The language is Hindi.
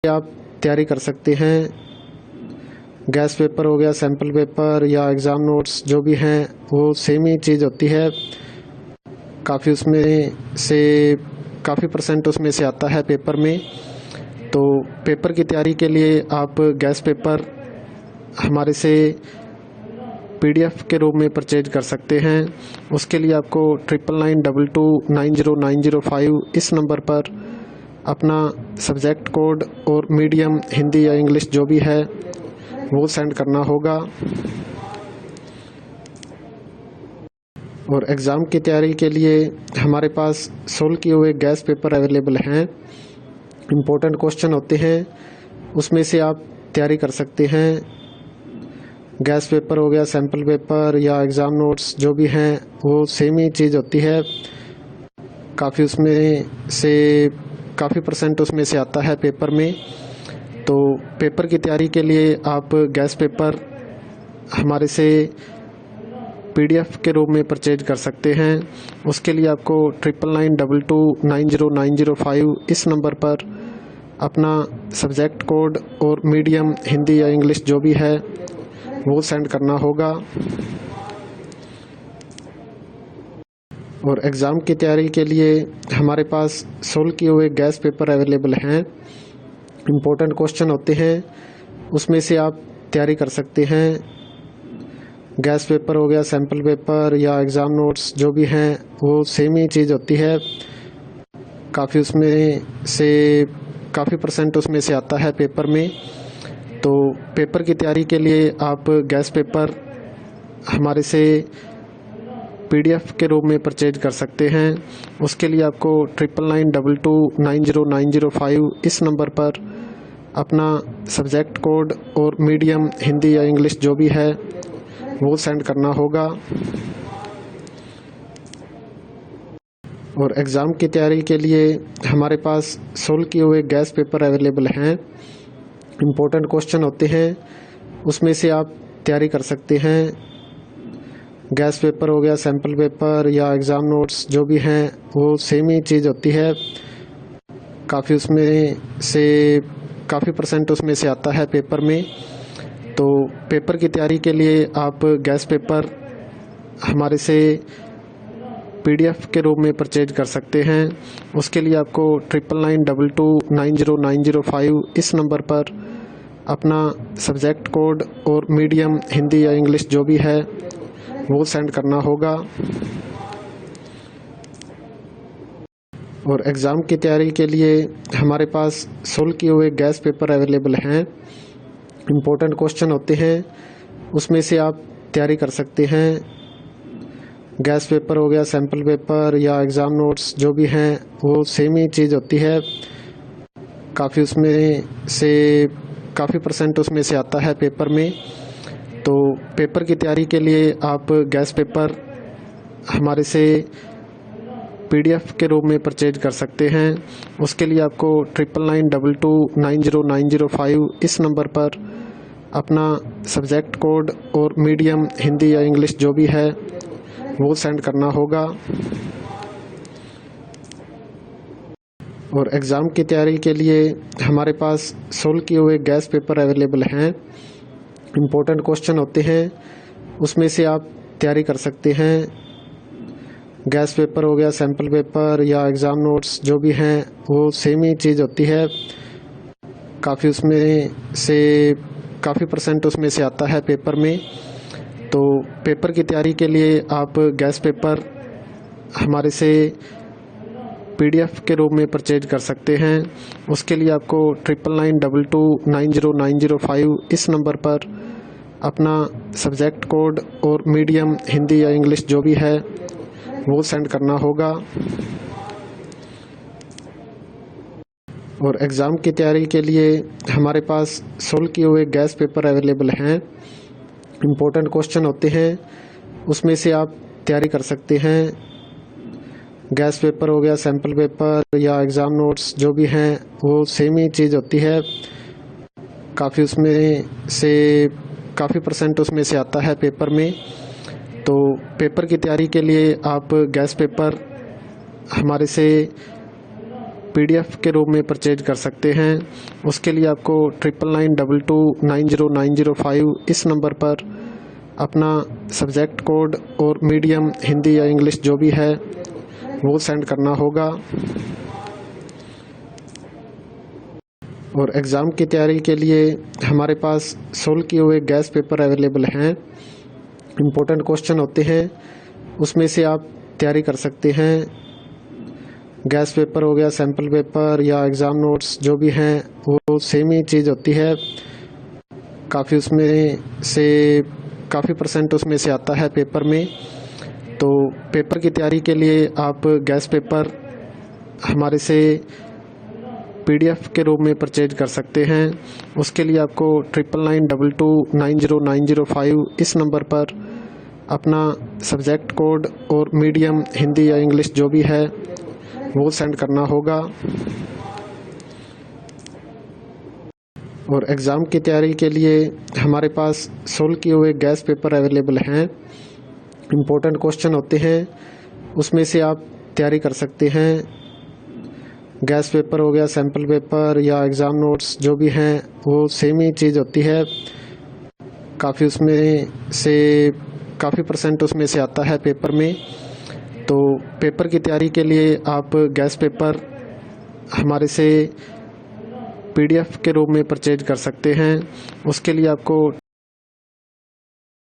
आप तैयारी कर सकते हैं। गैस पेपर हो गया, सैम्पल पेपर या एग्ज़ाम नोट्स जो भी हैं वो सेम ही चीज़ होती है। काफ़ी उसमें से काफ़ी परसेंट उसमें से आता है पेपर में। तो पेपर की तैयारी के लिए आप गैस पेपर हमारे से PDF के रूप में परचेज कर सकते हैं। उसके लिए आपको 9992290905 इस नंबर पर अपना सब्जेक्ट कोड और मीडियम हिंदी या इंग्लिश जो भी है वो सेंड करना होगा। और एग्ज़ाम की तैयारी के लिए हमारे पास सोल्व किए हुए गैस पेपर अवेलेबल हैं। इम्पोर्टेंट क्वेश्चन होते हैं, उसमें से आप तैयारी कर सकते हैं। गैस पेपर हो गया, सैम्पल पेपर या एग्ज़ाम नोट्स जो भी हैं वो सेम ही चीज़ होती है। काफ़ी उसमें से काफ़ी परसेंट उसमें से आता है पेपर में। तो पेपर की तैयारी के लिए आप गैस पेपर हमारे से PDF के रूप में परचेज कर सकते हैं। उसके लिए आपको 9992290905 इस नंबर पर अपना सब्जेक्ट कोड और मीडियम हिंदी या इंग्लिश जो भी है वो सेंड करना होगा। और एग्ज़ाम की तैयारी के लिए हमारे पास सोल्व किए हुए गैस पेपर अवेलेबल हैं। इम्पोर्टेंट क्वेश्चन होते हैं, उसमें से आप तैयारी कर सकते हैं। गैस पेपर हो गया, सैम्पल पेपर या एग्ज़ाम नोट्स जो भी हैं वो सेम ही चीज़ होती है। काफ़ी उसमें से काफ़ी परसेंट उसमें से आता है पेपर में। तो पेपर की तैयारी के लिए आप गैस पेपर हमारे से PDF के रूप में परचेज कर सकते हैं। उसके लिए आपको 9992290905 इस नंबर पर अपना सब्जेक्ट कोड और मीडियम हिंदी या इंग्लिश जो भी है वो सेंड करना होगा। और एग्ज़ाम की तैयारी के लिए हमारे पास सोल्व किए हुए गैस पेपर अवेलेबल हैं। इम्पोर्टेंट क्वेश्चन होते हैं, उसमें से आप तैयारी कर सकते हैं। गैस पेपर हो गया, सैम्पल पेपर या एग्ज़ाम नोट्स जो भी हैं वो सेम ही चीज़ होती है। काफ़ी उसमें से काफ़ी परसेंट उसमें से आता है पेपर में। तो पेपर की तैयारी के लिए आप गैस पेपर हमारे से PDF के रूप में परचेज कर सकते हैं। उसके लिए आपको 9992290905 इस नंबर पर अपना सब्जेक्ट कोड और मीडियम हिंदी या इंग्लिश जो भी है वो सेंड करना होगा। और एग्ज़ाम की तैयारी के लिए हमारे पास सोल्व किए हुए गैस पेपर अवेलेबल हैं। इम्पोर्टेंट क्वेश्चन होते हैं, उसमें से आप तैयारी कर सकते हैं। गैस पेपर हो गया, सैम्पल पेपर या एग्ज़ाम नोट्स जो भी हैं वो सेम ही चीज़ होती है। काफ़ी उसमें से काफ़ी परसेंट उसमें से आता है पेपर में। तो पेपर की तैयारी के लिए आप गैस पेपर हमारे से PDF के रूप में परचेज कर सकते हैं। उसके लिए आपको 9992290905 इस नंबर पर अपना सब्जेक्ट कोड और मीडियम हिंदी या इंग्लिश जो भी है वो सेंड करना होगा। और एग्ज़ाम की तैयारी के लिए हमारे पास सोल्व किए हुए गैस पेपर अवेलेबल हैं। इम्पोर्टेंट क्वेश्चन होते हैं, उसमें से आप तैयारी कर सकते हैं। गैस पेपर हो गया, सैम्पल पेपर या एग्ज़ाम नोट्स जो भी हैं वो सेम ही चीज़ होती है। काफ़ी उसमें से काफ़ी परसेंट उसमें से आता है पेपर में। तो पेपर की तैयारी के लिए आप गैस पेपर हमारे से PDF के रूप में परचेज कर सकते हैं। उसके लिए आपको 9992290905 इस नंबर पर अपना सब्जेक्ट कोड और मीडियम हिंदी या इंग्लिश जो भी है वो सेंड करना होगा। और एग्ज़ाम की तैयारी के लिए हमारे पास सोल्व किए हुए गैस पेपर अवेलेबल हैं। इम्पोर्टेंट क्वेश्चन होते हैं, उसमें से आप तैयारी कर सकते हैं। गैस पेपर हो गया, सैम्पल पेपर या एग्ज़ाम नोट्स जो भी हैं वो सेम ही चीज़ होती है। काफ़ी उसमें से काफ़ी परसेंट उसमें से आता है पेपर में। तो पेपर की तैयारी के लिए आप गैस पेपर हमारे से PDF के रूप में परचेज कर सकते हैं। उसके लिए आपको 9992290905 इस नंबर पर अपना सब्जेक्ट कोड और मीडियम हिंदी या इंग्लिश जो भी है वो सेंड करना होगा। और एग्ज़ाम की तैयारी के लिए हमारे पास सोल्व किए हुए गैस पेपर अवेलेबल हैं। इम्पोर्टेंट क्वेश्चन होते हैं, उसमें से आप तैयारी कर सकते हैं। गैस पेपर हो गया, सैम्पल पेपर या एग्ज़ाम नोट्स जो भी हैं वो सेम ही चीज़ होती है। काफ़ी उसमें से काफ़ी % उसमें से आता है पेपर में। तो पेपर की तैयारी के लिए आप गैस पेपर हमारे से PDF के रूप में परचेज कर सकते हैं। उसके लिए आपको 9992290905 इस नंबर पर अपना सब्जेक्ट कोड और मीडियम हिंदी या इंग्लिश जो भी है वो सेंड करना होगा। और एग्ज़ाम की तैयारी के लिए हमारे पास सोल्व किए हुए गैस पेपर अवेलेबल हैं। इम्पोर्टेंट क्वेश्चन होते हैं, उसमें से आप तैयारी कर सकते हैं। गैस पेपर हो गया, सैम्पल पेपर या एग्ज़ाम नोट्स जो भी हैं वो सेम ही चीज़ होती है। काफ़ी उसमें से काफ़ी % उसमें से आता है पेपर में। तो पेपर की तैयारी के लिए आप गैस पेपर हमारे से PDF के रूप में परचेज कर सकते हैं। उसके लिए आपको